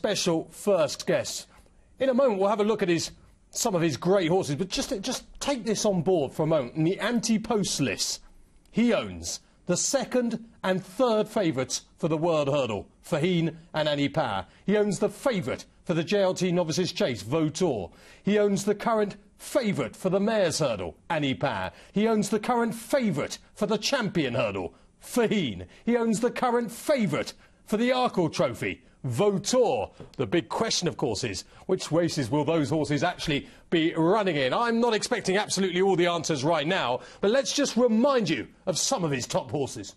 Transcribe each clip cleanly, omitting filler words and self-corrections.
special first guest. In a moment, we'll have a look at some of his great horses, but just take this on board for a moment. In the anti-post list, he owns the second and third favourites for the World Hurdle, Fahine and Annie Power. He owns the favourite for the JLT Novices Chase, Vautour. He owns the current favourite for the Mares Hurdle, Annie Power. He owns the current favourite for the Champion Hurdle, Fahine. He owns the current favourite for the Arkle Trophy, Vautour. The big question, of course, is which races will those horses actually be running in? I'm not expecting absolutely all the answers right now, but let's just remind you of some of his top horses.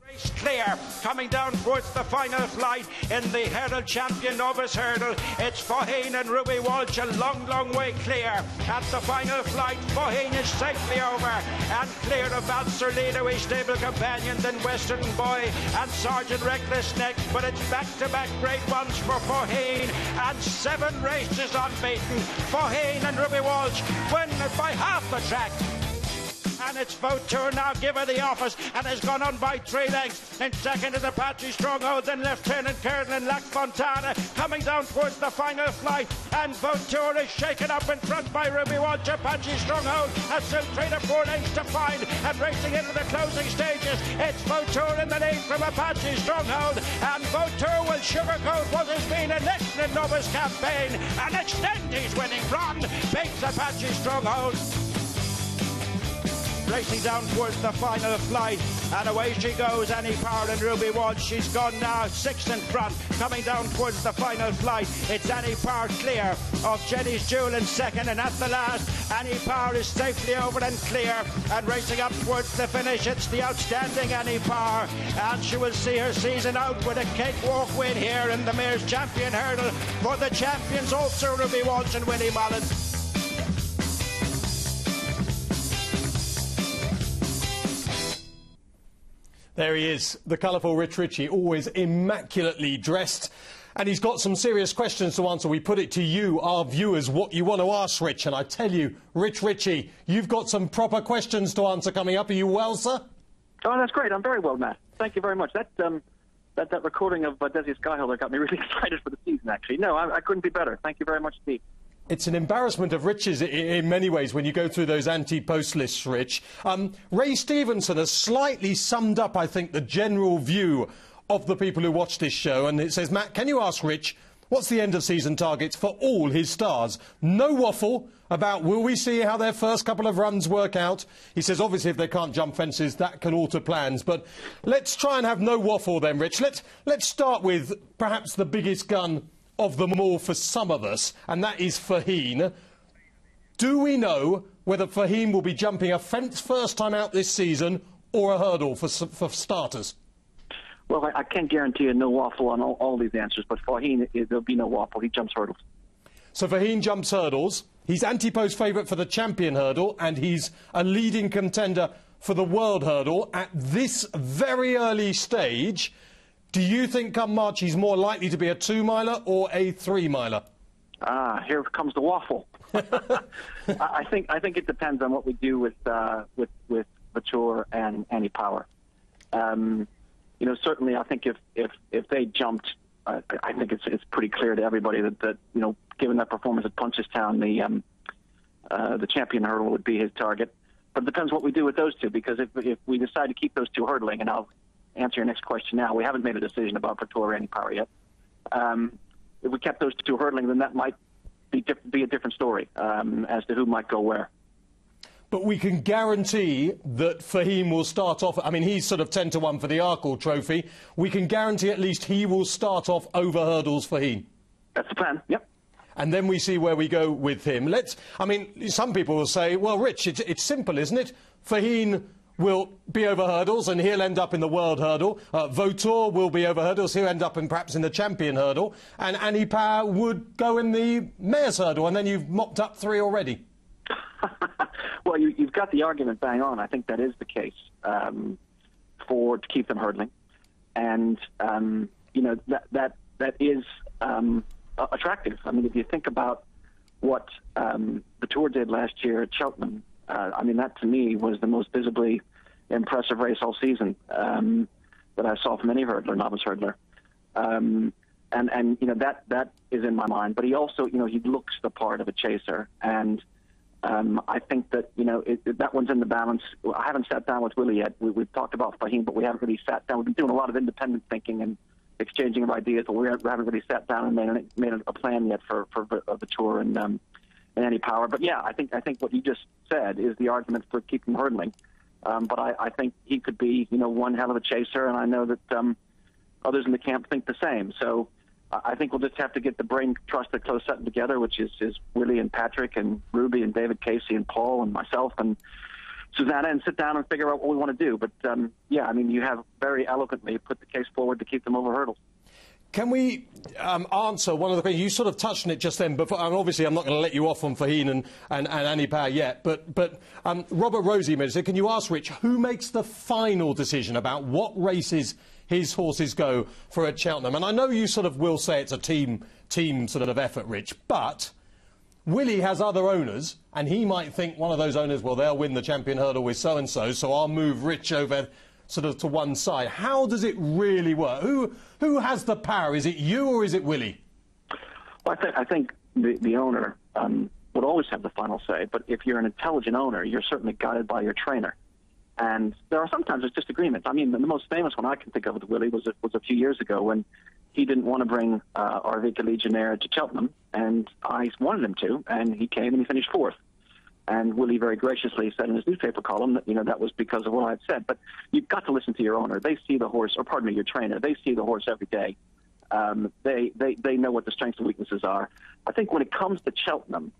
Race clear, coming down towards the final flight in the Hurdle Champion Novice Hurdle. It's Fahine and Ruby Walsh, a long, long way clear. At the final flight, Fahine is safely over and clear of Valser Leader, his stable companions, and Western Boy and Sergeant Reckless next. But it's back-to-back great ones for Fahine, and 7 races unbeaten. Fahine and Ruby Walsh win it by half the track. And it's Vautour now given the office and has gone on by 3 lengths. In second is Apache Stronghold, then Lieutenant Colonel and Lac Fontana coming down towards the final flight. And Vautour is shaken up in front by Ruby Walsh. Apache Stronghold has still 3 to 4 lengths to find. And racing into the closing stages, it's Vautour in the lead from Apache Stronghold. And Vautour will sugarcoat what has been an excellent novice campaign and extend his winning run. Beats Apache Stronghold. Racing down towards the final flight, and away she goes, Annie Power and Ruby Walsh. She's gone now 6 in front, coming down towards the final flight. It's Annie Power clear of Jenny's Jewel in second, and at the last, Annie Power is safely over and clear, and racing up towards the finish, it's the outstanding Annie Power, and she will see her season out with a cakewalk win here in the Mares Champion Hurdle. For the champions also Ruby Walsh and Willie Mullen. There he is, the colourful Rich Ricci, always immaculately dressed. And he's got some serious questions to answer. We put it to you, our viewers, what you want to ask Rich. And I tell you, Rich Ricci, you've got some proper questions to answer coming up. Are you well, sir? Oh, that's great. I'm very well, Matt. Thank you very much. That recording of Desi Skyholder got me really excited for the season, actually. No, I couldn't be better. Thank you very much indeed. It's an embarrassment of riches in many ways when you go through those anti-post lists, Rich. Ray Stevenson has slightly summed up, I think, the general view of the people who watch this show. And it says, Matt, can you ask Rich, what's the end-of-season targets for all his stars? No waffle about will we see how their first couple of runs work out. He says, obviously, if they can't jump fences, that can alter plans. But let's try and have no waffle then, Rich. Let's start with perhaps the biggest gun of them all for some of us, and that is Fahine. Do we know whether Fahine will be jumping a fence first time out this season or a hurdle for starters? Well, I can't guarantee you no waffle on all these answers, but Fahine, there'll be no waffle. He jumps hurdles. So Fahine jumps hurdles. He's anti-post favourite for the Champion Hurdle, and he's a leading contender for the World Hurdle at this very early stage. Do you think come March he's more likely to be a 2-miler or a 3-miler? Here comes the waffle. I think it depends on what we do with Vautour and Annie Power. You know, certainly I think if they jumped, I think it's pretty clear to everybody that you know, given that performance at Punchestown, the Champion Hurdle would be his target. But it depends what we do with those two, because if we decide to keep those two hurdling, and I'll answer your next question now. We haven't made a decision about Vautour or Annie Power yet. If we kept those two hurdling, then that might be a different story as to who might go where. But we can guarantee that Fahine will start off. I mean, he's sort of 10 to 1 for the Arkle Trophy. We can guarantee at least he will start off over hurdles, Fahine. That's the plan. Yep. And then we see where we go with him. I mean, some people will say, well, Rich, it's simple, isn't it? Fahine will be over hurdles and he'll end up in the World Hurdle. Vautour will be over hurdles, he'll end up perhaps in the Champion Hurdle. And Annie Power would go in the Mares Hurdle, and then you've mopped up 3 already. Well, you've got the argument bang on. I think that is the case to keep them hurdling. And, you know, that is attractive. I mean, if you think about what the Tour did last year at Cheltenham, I mean, that to me was the most visibly impressive race all season that I saw from any hurdler, novice hurdler. And you know, that is in my mind. But he also, you know, he looks the part of a chaser. And I think that, you know, that one's in the balance. I haven't sat down with Willie yet. We've talked about Fahim, but we haven't really sat down. We've been doing a lot of independent thinking and exchanging of ideas, but we haven't really sat down and made a plan yet for the tour and any power. But yeah, I think what you just said is the argument for keeping hurdling. But I think he could be, you know, one hell of a chaser, and I know that others in the camp think the same. So I think we'll just have to get the brain trust that close setting together, which is Willie and Patrick and Ruby and David Casey and Paul and myself and Susanna, and sit down and figure out what we want to do. But yeah, I mean, you have very eloquently put the case forward to keep them over hurdles. Can we answer one of the questions? You sort of touched on it just then, but and obviously I'm not going to let you off on Fahim and Annie Power yet. But Robert Rosie said, can you ask Rich who makes the final decision about what races his horses go for at Cheltenham? And I know you sort of will say it's a team sort of effort, Rich, but Willie has other owners, and he might think one of those owners, well, they'll win the Champion Hurdle with so-and-so, so I'll move Rich over sort of to one side. How does it really work? Who has the power? Is it you or is it Willie? Well, I think the owner would always have the final say, but if you're an intelligent owner, you're certainly guided by your trainer. And there are sometimes there's disagreements. I mean, the most famous one I can think of with Willie was a few years ago when he didn't want to bring Arvika Legionnaire to Cheltenham, and I wanted him to, and he came and he finished fourth. And Willie very graciously said in his newspaper column that, you know, that was because of what I had said. But you've got to listen to your owner. They see the horse, or pardon me, your trainer. They see the horse every day. They know what the strengths and weaknesses are. I think when it comes to Cheltenham,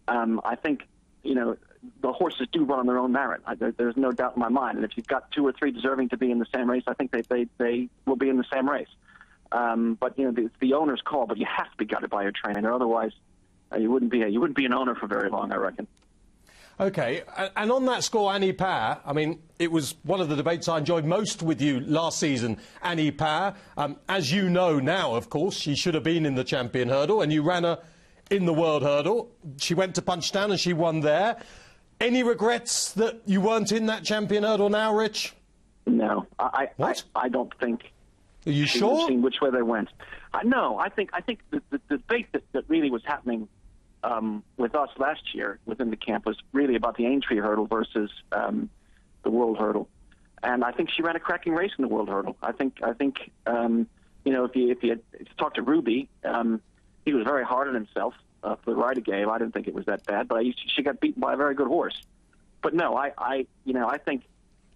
I think, you know, the horses do run on their own merit. There's no doubt in my mind. And if you've got two or three deserving to be in the same race, I think they will be in the same race. But you know, it's the owner's call. But you have to be guided by your trainer, otherwise you wouldn't be an owner for very long, I reckon. OK, and on that score, Annie Power, I mean, it was one of the debates I enjoyed most with you last season, Annie Power. As you know now, of course, she should have been in the Champion Hurdle, and you ran her in the World Hurdle. She went to Punchestown and she won there. Any regrets that you weren't in that Champion Hurdle now, Rich? No, I don't think. Are you sure? Have seen which way they went. No, I think the debate that really was happening with us last year within the camp was really about the Aintree Hurdle versus the World Hurdle, and I think she ran a cracking race in the World Hurdle. I think you know, if you talk to Ruby, he was very hard on himself for the ride he gave. I didn't think it was that bad, but she got beaten by a very good horse. But no, I think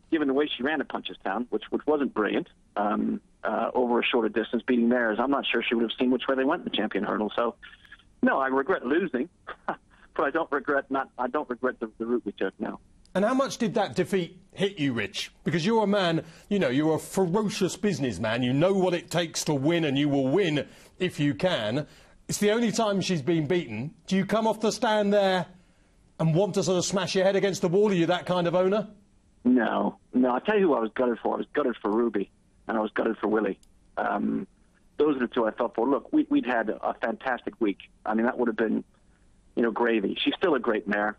given the way she ran at Punchestown, which wasn't brilliant, over a shorter distance, beating mares, I'm not sure she would have seen which way they went in the Champion Hurdle. So. No, I regret losing, but I don't regret the route we took now. And how much did that defeat hit you, Rich? Because you're a man, you know, you're a ferocious businessman. You know what it takes to win, and you will win if you can. It's the only time she's been beaten. Do you come off the stand there and want to sort of smash your head against the wall? Are you that kind of owner? No. I tell you who I was gutted for. I was gutted for Ruby, and I was gutted for Willie. Those are the two I felt for. Look, we'd had a fantastic week. I mean, that would have been, you know, gravy. She's still a great mare.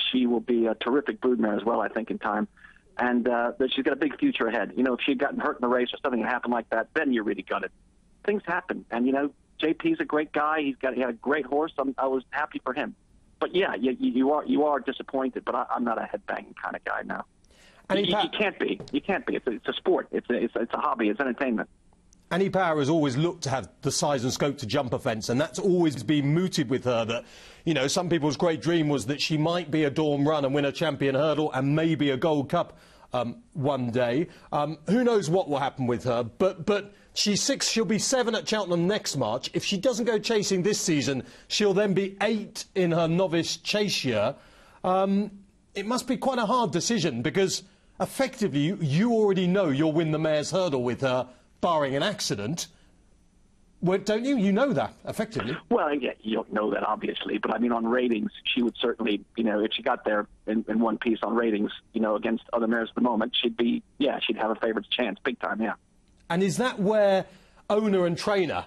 She will be a terrific broodmare as well, I think, in time. And she's got a big future ahead. You know, if she'd gotten hurt in the race or something had happened like that, then you're really gutted. Things happen. And, you know, JP's a great guy. He had a great horse. I was happy for him. But, yeah, you are disappointed. But I'm not a headbanging kind of guy now. And you can't be. You can't be. It's a sport. It's a hobby. It's entertainment. Annie Power has always looked to have the size and scope to jump a fence, and that's always been mooted with her that, you know, some people's great dream was that she might be a Dawn Run and win a Champion Hurdle and maybe a Gold Cup one day. Who knows what will happen with her, but she's 6, she'll be 7 at Cheltenham next March. If she doesn't go chasing this season, she'll then be 8 in her novice chase year. It must be quite a hard decision because effectively you already know you'll win the Mayor's Hurdle with her, barring an accident. Well, don't you? You know that, effectively. Well, yeah, you don't know that, obviously. But, I mean, on ratings, she would certainly, you know, if she got there in one piece on ratings, you know, against other mares at the moment, she'd have a favourite's chance, big time, yeah. And is that where owner and trainer,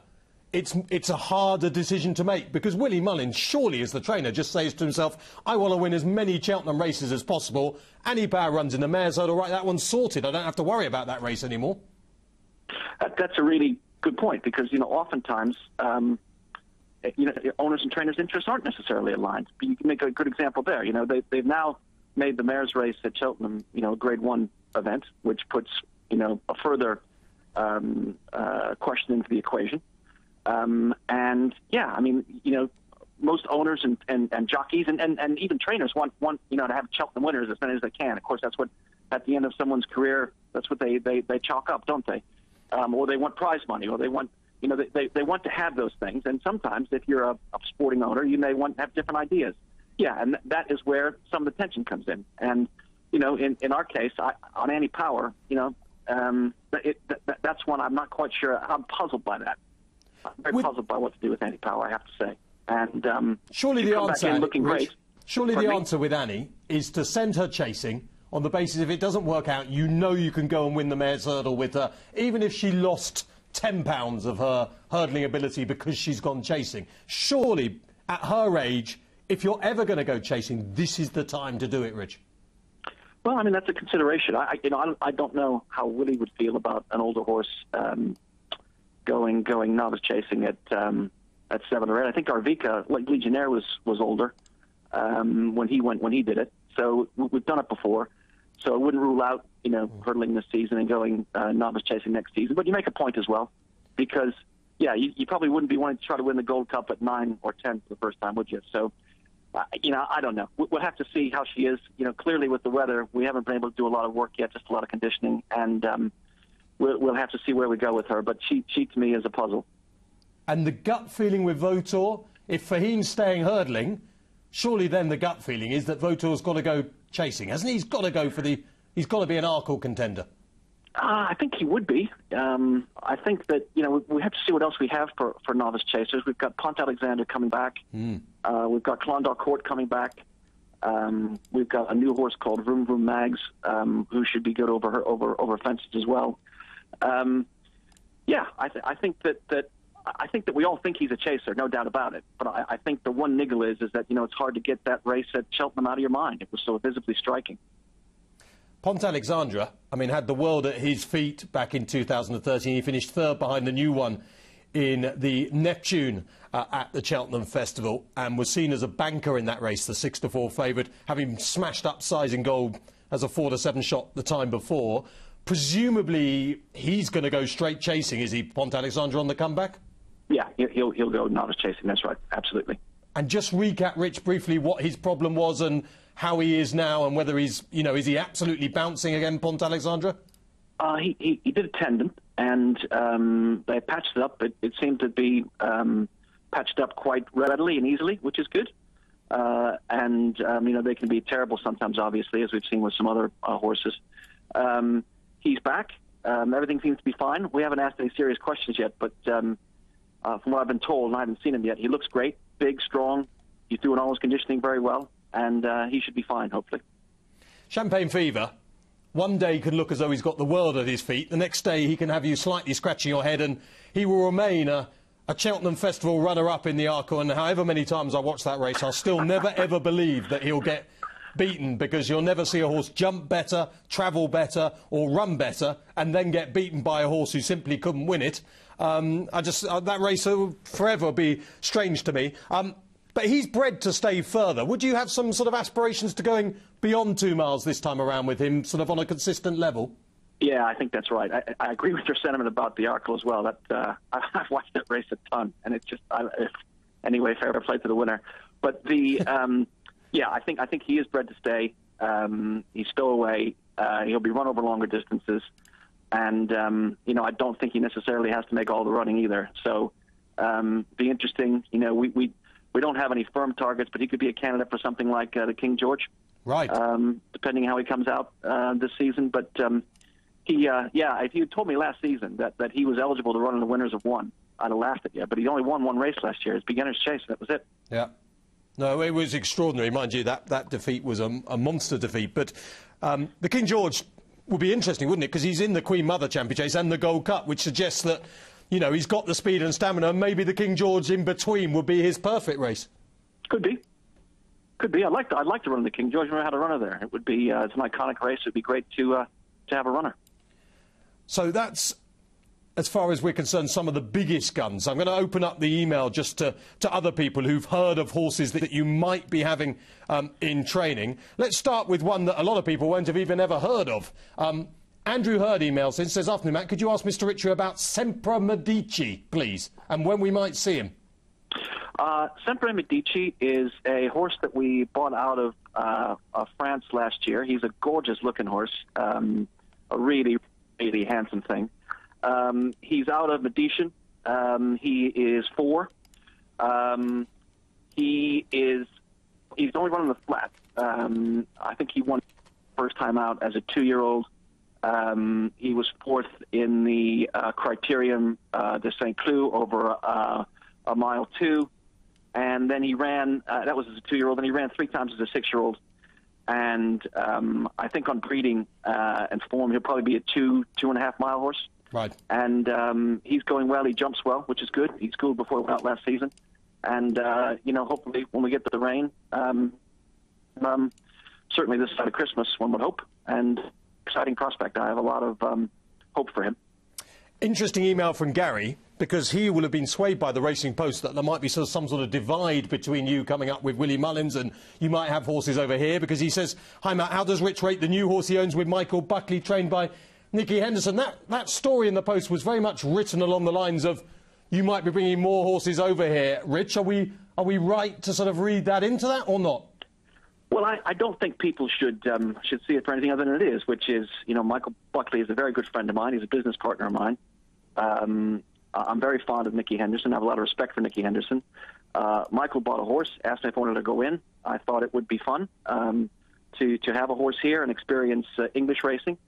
it's a harder decision to make? Because Willie Mullins, surely as the trainer, just says to himself, I want to win as many Cheltenham races as possible. Annie Power runs in the Mayor's Hurdle, right, that one's sorted. I don't have to worry about that race anymore. That's a really good point, because, oftentimes, owners and trainers' interests aren't necessarily aligned. But you can make a good example there. They've now made the mares race at Cheltenham, a Grade 1 event, which puts, a further question into the equation. Most owners and jockeys and even trainers want to have Cheltenham winners as many as they can. Of course, that's what, at the end of someone's career, that's what they chalk up, don't they? Or they want prize money, or they want, they want to have those things. And sometimes, if you're a sporting owner, you may want to have different ideas. Yeah, and that is where some of the tension comes in. And, in our case, on Annie Power, that's one I'm not quite sure. I'm puzzled by that. I'm very puzzled by what to do with Annie Power, I have to say. And surely the answer, looking great. Surely the answer with Annie is to send her chasing on the basis if it doesn't work out, you can go and win the mare's hurdle with her, even if she lost 10 pounds of her hurdling ability because she's gone chasing. Surely, at her age, if you're ever going to go chasing, this is the time to do it, Rich. Well, I mean, that's a consideration. I don't know how Willie would feel about an older horse going novice chasing at 7 or 8. I think Arvika, like Legionnaire, was older when he did it. So we've done it before. So I wouldn't rule out, hurdling this season and going novice chasing next season. But you make a point as well, because you probably wouldn't be wanting to try to win the Gold Cup at 9 or 10 for the first time, would you? So. I don't know. We'll have to see how she is. Clearly with the weather, we haven't been able to do a lot of work yet, just a lot of conditioning, and we'll have to see where we go with her. But she to me is a puzzle. And the gut feeling with Votor, if Fahim's staying hurdling, surely then the gut feeling is that Votor's got to go chasing, hasn't he? He's got to go he's got to be an Arkle contender. I think he would be. I think that, we have to see what else we have for novice chasers. We've got Pont Alexander coming back. We've got Clondalk Court coming back. We've got a new horse called Vroom Vroom Mags, who should be good over fences as well. I think that we all think he's a chaser, no doubt about it. But I think the one niggle is that, it's hard to get that race at Cheltenham out of your mind. It was so visibly striking. Pont Alexandra, had the world at his feet back in 2013. He finished third behind the new one in the Neptune at the Cheltenham Festival, and was seen as a banker in that race, the 6-4 favourite, having smashed up Sizing Gold as a 4-7 shot the time before. Presumably, he's going to go straight chasing, is he, Pont Alexandra, on the comeback? Yeah, he'll go novice chasing, that's right, absolutely. And just recap, Rich, briefly what his problem was and how he is now, and whether he's, is he absolutely bouncing again, Pont Alexandra? He did a tendon, and they patched it up. It seemed to be patched up quite readily and easily, which is good. They can be terrible sometimes, obviously, as we've seen with some other horses. He's back. Everything seems to be fine. We haven't asked any serious questions yet, but from what I've been told, and I haven't seen him yet, he looks great, big, strong. He's doing all his conditioning very well, and he should be fine, hopefully. Champagne Fever. One day can look as though he's got the world at his feet. The next day he can have you slightly scratching your head, and he will remain a Cheltenham Festival runner-up in the Arkle. And however many times I watch that race, I'll still never, ever believe that he'll get beaten, because you'll never see a horse jump better, travel better, or run better, and then get beaten by a horse who simply couldn't win it. That race will forever be strange to me. But he's bred to stay further. Would you have some sort of aspirations to going beyond 2 miles this time around with him, sort of on a consistent level? Yeah, I think that's right. I agree with your sentiment about the Arkle as well. I've watched that race a ton, and it's just anyway, fair play to the winner. But I think he is bred to stay. He's stowaway. He'll be run over longer distances, and I don't think he necessarily has to make all the running either. So, be interesting. We don't have any firm targets, but he could be a candidate for something like the King George, right? Depending how he comes out this season. But if you had told me last season that he was eligible to run in the Winners of One, I'd have laughed at you. But he only won one race last year, his Beginner's Chase. That was it. Yeah. No, it was extraordinary, mind you. That defeat was a monster defeat. But the King George would be interesting, wouldn't it? Because he's in the Queen Mother Champion Chase and the Gold Cup, which suggests that, he's got the speed and stamina, and maybe the King George in between would be his perfect race. Could be. I'd like to run the King George. I've never had a runner there. It would be it's an iconic race. It'd be great to have a runner. So that's as far as we're concerned, some of the biggest guns. I'm going to open up the email just to other people who've heard of horses that you might be having in training. Let's start with one that a lot of people won't have even ever heard of. Andrew Hurd emails in, says, "Afternoon, Matt, could you ask Mr. Ricci about Sempre Medici, please, and when we might see him?" Sempre Medici is a horse that we bought out of France last year. He's a gorgeous-looking horse, a really, really handsome thing. He's out of Medici. He is 4. He's only running the flat. I think he won first time out as a 2-year-old. He was 4th in the Criterium de St. Cloud over a mile 2. And then he ran, that was as a 2-year-old, and he ran 3 times as a 6-year-old. And I think on breeding and form, he'll probably be a 2.5 mile horse. Right. And he's going well. He jumps well, which is good. He schooled before he went out last season. And, hopefully when we get to the rain, certainly this side of Christmas, one would hope. And exciting prospect. I have a lot of hope for him. Interesting email from Gary, because he will have been swayed by the Racing Post that there might be some sort of divide between you coming up with Willie Mullins and you might have horses over here, because he says, "Hi Matt, how does Rich rate the new horse he owns with Michael Buckley, trained by Nicky Henderson?" That story in the Post was very much written along the lines of, you might be bringing more horses over here. Rich, are we right to sort of read that into that or not? Well, I don't think people should see it for anything other than it is, which is, Michael Buckley is a very good friend of mine. He's a business partner of mine. I'm very fond of Nicky Henderson. I have a lot of respect for Nicky Henderson. Michael bought a horse, asked me if I wanted to go in. I thought it would be fun to have a horse here and experience English racing.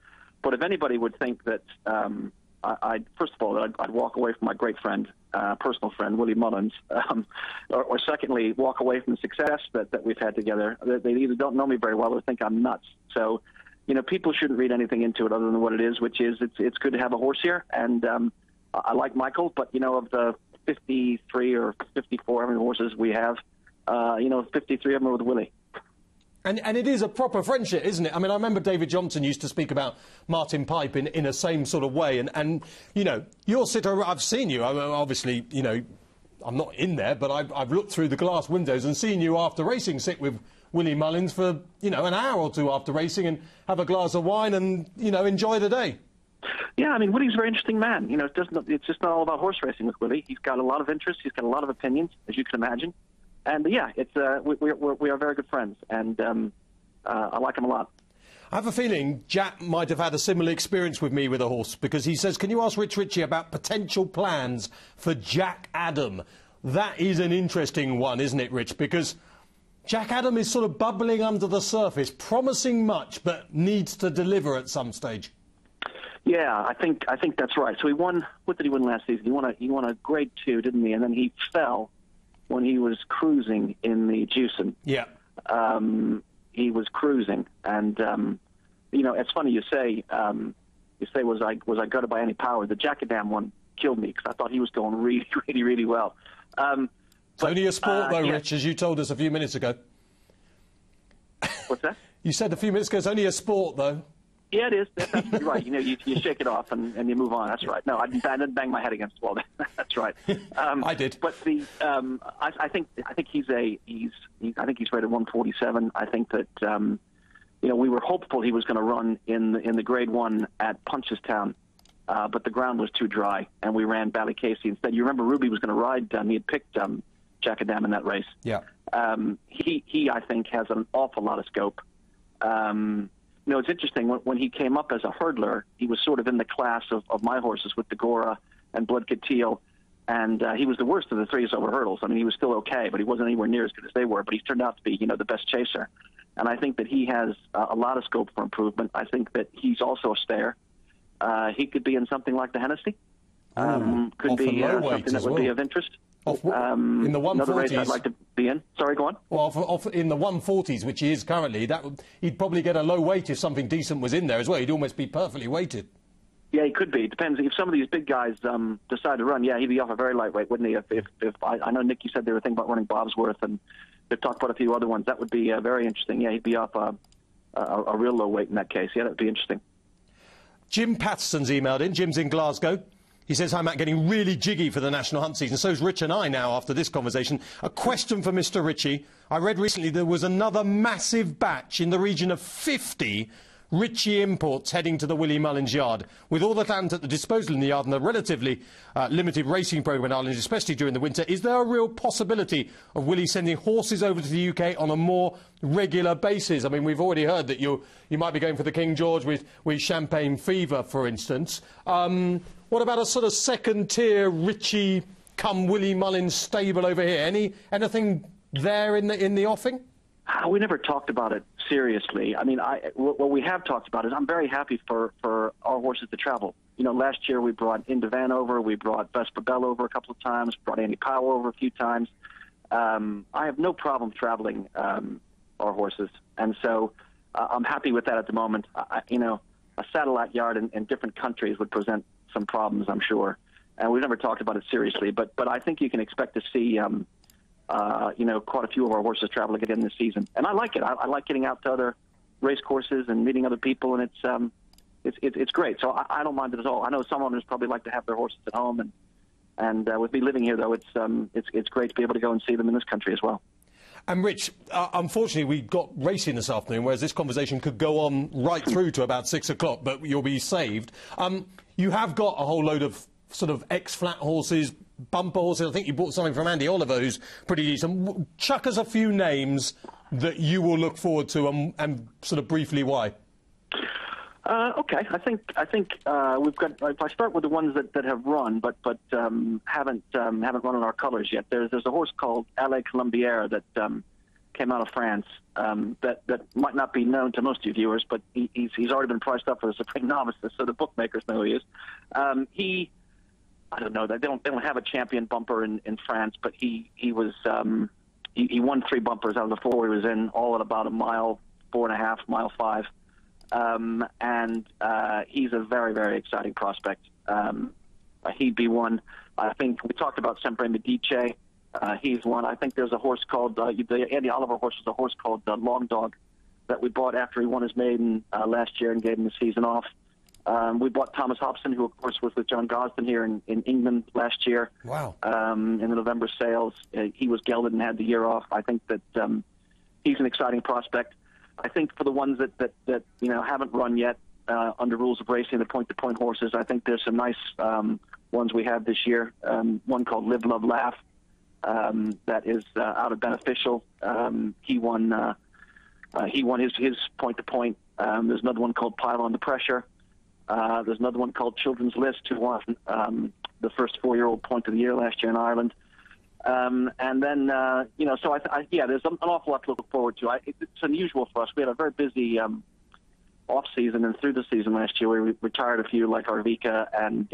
But if anybody would think that, first of all, I'd walk away from my great friend, personal friend, Willie Mullins, or secondly, walk away from the success that we've had together. They either don't know me very well or think I'm nuts. So, people shouldn't read anything into it other than what it is, which is it's good to have a horse here. And I like Michael, but, of the 53 or 54, how many horses we have, 53 of them are with Willie. And it is a proper friendship, isn't it? I mean, I remember David Johnson used to speak about Martin Pipe in a same sort of way. And you're I've seen you. Obviously, I'm not in there, but I've looked through the glass windows and seen you after racing sit with Willie Mullins for, an hour or two after racing and have a glass of wine and, enjoy the day. Yeah, I mean, Willie's a very interesting man. It's just not all about horse racing with Willie. He's got a lot of interests. He's got a lot of opinions, as you can imagine. And yeah, we are very good friends, and I like him a lot. I have a feeling Jack might have had a similar experience with me with a horse, because he says, "Can you ask Rich Ricci about potential plans for Jack Adam?" That is an interesting one, isn't it, Rich? Because Jack Adam is sort of bubbling under the surface, promising much, but needs to deliver at some stage. Yeah, I think that's right. So he won. What did he win last season? He won a Grade 2, didn't he? And then he fell when he was cruising in the Juicin. Yeah. He was cruising, and it's funny you say was I gutted by any power? The Jack Adam one killed me because I thought he was going really, really, really well. It's only a sport, though, yeah. Rich, as you told us a few minutes ago. What's that? You said a few minutes ago it's only a sport, though. Yeah, it is. That's absolutely right. You shake it off and you move on. That's right. No, I didn't bang my head against the wall. That's right. I did. But I think he's rated 147. I think that we were hopeful he was going to run in the Grade 1 at Punchestown, but the ground was too dry, and we ran Ballycasey instead. You remember Ruby was going to ride. He had picked Jack Adam in that race. Yeah. He I think has an awful lot of scope. It's interesting. When he came up as a hurdler, he was sort of in the class of my horses with Degora and Bloodkid Teal, and he was the worst of the 3s over hurdles. I mean, he was still okay, but he wasn't anywhere near as good as they were. But he's turned out to be, the best chaser. And I think that he has a lot of scope for improvement. I think that he's also a stayer. He could be in something like the Hennessy. Could be something that would be of interest. In the 140s. Another race I'd like to be in. Sorry, go on. Well, in the 140s, which he is currently, he'd probably get a low weight if something decent was in there as well. He'd almost be perfectly weighted. Yeah, he could be. It depends. If some of these big guys decide to run, yeah, he'd be off a very lightweight, wouldn't he? If I know Nicky said they were thinking about running Bobsworth, and they've talked about a few other ones. That would be very interesting. Yeah, he'd be off a real low weight in that case. Yeah, that would be interesting. Jim Paterson's emailed in. Jim's in Glasgow. He says, "Hi, Matt, getting really jiggy for the national hunt season. So's Rich and I now after this conversation. A question for Mr. Ricci. I read recently there was another massive batch in the region of 50 Ricci imports heading to the Willie Mullins yard. With all the talent at the disposal in the yard and the relatively limited racing programme in Ireland, especially during the winter, is there a real possibility of Willie sending horses over to the UK on a more regular basis? I mean, we've already heard that you might be going for the King George with Champagne Fever, for instance. What about a sort of second-tier Ricci come Willie Mullins stable over here? Anything there in the offing? We never talked about it seriously. I mean, what we have talked about is I'm very happy for our horses to travel. You know, last year we brought Indovan over, we brought Vesper Bell over a couple of times, brought Andy Powell over a few times. I have no problem traveling our horses, and so I'm happy with that at the moment. You know, a satellite yard in different countries would present some problems, I'm sure, and we've never talked about it seriously. But I think you can expect to see. You know, quite a few of our horses traveling again this season, and I like it. I like getting out to other race courses and meeting other people, and it's great. So I don't mind it at all. I know some owners probably like to have their horses at home, and with me living here, though, it's great to be able to go and see them in this country as well. And Rich, unfortunately, we got racing this afternoon, whereas this conversation could go on right through to about 6 o'clock, but you'll be saved. You have got a whole load of sort of ex-flat horses, bumper horses. I think you bought something from Andy Oliver, who's pretty decent. Chuck us a few names that you will look forward to, and sort of briefly why. Okay, I think we've got. If I start with the ones that have run, but haven't run in our colours yet. There's a horse called Allée Colombière that came out of France. That might not be known to most of you viewers, but he's already been priced up for the Supreme Novices, so the bookmakers know who he is. I don't know. They don't have a champion bumper in France, but he was he won 3 bumpers out of the 4 he was in, all at about a mile 4.5, mile 5, and he's a very, very exciting prospect. He'd be one. I think we talked about Sempre Medice. He's one. I think there's a horse called the Andy Oliver horse is a horse called Long Dog that we bought after he won his maiden last year and gave him the season off. We bought Thomas Hobson, who, of course, was with John Gosden here in England last year. Wow. In the November sales. He was gelded and had the year off. I think that he's an exciting prospect. I think for the ones that you know haven't run yet under rules of racing, the point-to-point horses, I think there's some nice ones we have this year. One called Live, Love, Laugh that is out of Beneficial. He won his point-to-point. There's another one called Pile Under Pressure. There's another one called Children's List, who won the first 4-year-old point of the year last year in Ireland. And then, you know, so there's an awful lot to look forward to. It's unusual for us. We had a very busy off-season, and through the season last year, we retired a few like Arvika and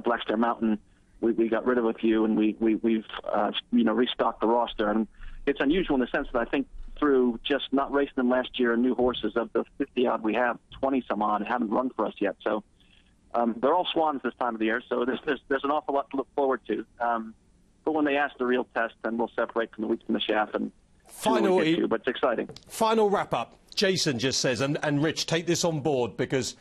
Black Star Mountain. We got rid of a few, and we've you know, restocked the roster. And it's unusual in the sense that I think through just not racing them last year and new horses, of the 50-odd we have, 20-some-odd haven't run for us yet. So they're all swans this time of the year, so there's an awful lot to look forward to. But when they ask the real test, then we'll separate from the wheat from the chaff and final, but it's exciting. Final wrap-up. Jason just says, and Rich, take this on board, because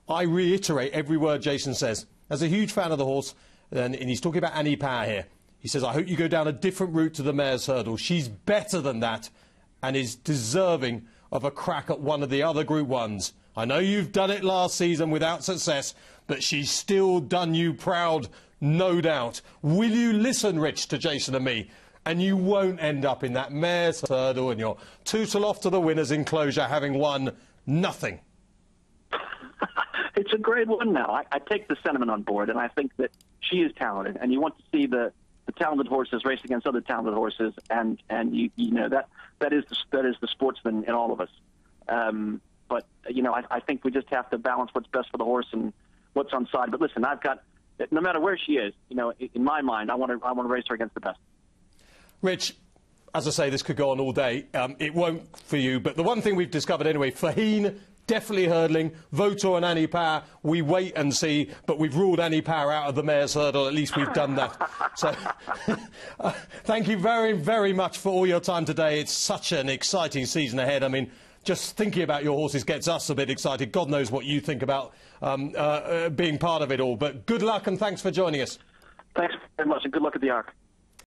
I reiterate every word Jason says. As a huge fan of the horse, and he's talking about Annie Power here, he says, I hope you go down a different route to the Mare's Hurdle. She's better than that and is deserving of a crack at one of the other Group 1s. I know you've done it last season without success, but she's still done you proud, no doubt. Will you listen, Rich, to Jason and me? And you won't end up in that Mare's Hurdle and your tootle off to the winner's enclosure having won nothing. It's a great one now. I take the sentiment on board, and I think that she is talented, and you want to see the talented horses race against other talented horses, and you know that is the sportsman in all of us. But you know, I think we just have to balance what's best for the horse and what's on side. But listen, I've got, no matter where she is, you know, in my mind, I want to race her against the best. Rich, as I say, this could go on all day. It won't for you, but the one thing we've discovered anyway, Fahine definitely hurdling, Votor and Annie Power, we wait and see, but we've ruled Annie Power out of the Mare's Hurdle. At least we've done that. So thank you very, very much for all your time today. It's such an exciting season ahead. I mean, just thinking about your horses gets us a bit excited. God knows what you think about being part of it all. But good luck and thanks for joining us. Thanks very much, and good luck at the Arc.